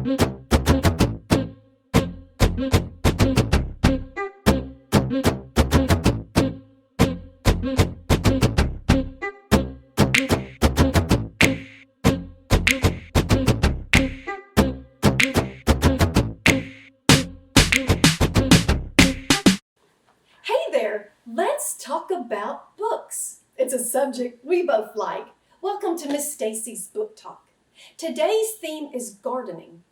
Hey there, let's talk about books. It's a subject we both like. Welcome to Miss Stacy's Book Talk. Today's theme is gardening.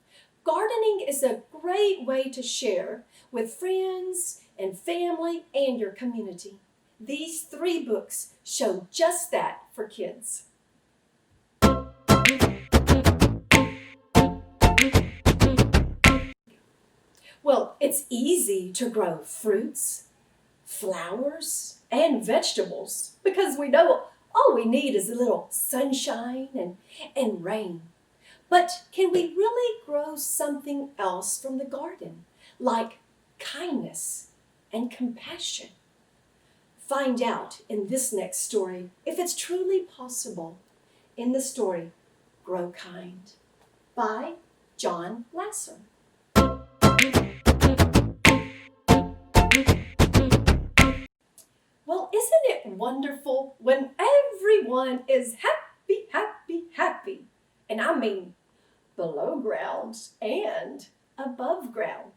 Gardening is a great way to share with friends and family and your community. These 3 books show just that for kids. Well, it's easy to grow fruits, flowers, and vegetables because we know all we need is a little sunshine and rain. But can we really grow something else from the garden, like kindness and compassion? Find out in this next story if it's truly possible in the story Grow Kind by John Lasser. Well, isn't it wonderful when everyone is happy, happy, happy? And I mean below ground and above ground.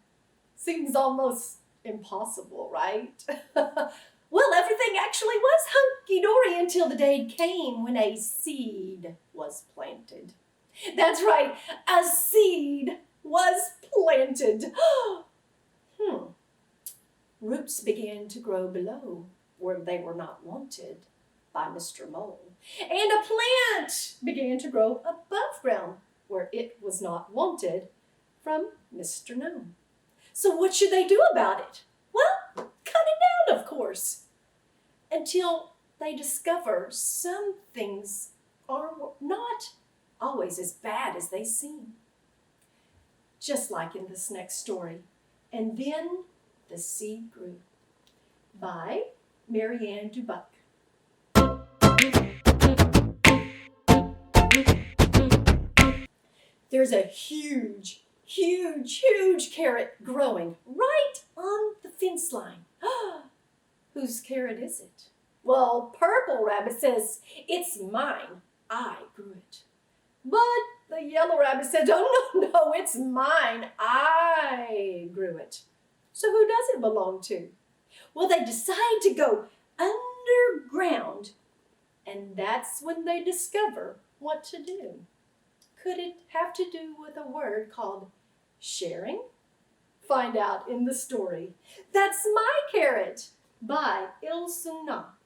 Seems almost impossible, right? Well, everything actually was hunky-dory until the day came when a seed was planted. That's right, a seed was planted. Roots began to grow below where they were not wanted by Mr. Mole. And a plant began to grow above ground where it was not wanted from Mr. Gnome. So what should they do about it? Well, cut it down, of course, until they discover some things are not always as bad as they seem. Just like in this next story. And then the seed grew by Marianne Dubuck. There's a huge, huge, huge carrot growing right on the fence line. Whose carrot is it? Well, Purple Rabbit says, "It's mine. I grew it." But the Yellow Rabbit said, "Oh, no, it's mine. I grew it." So who does it belong to? Well, they decide to go underground, and that's when they discover what to do. Could it have to do with a word called sharing? Find out in the story That's My Carrot by Ilsuna.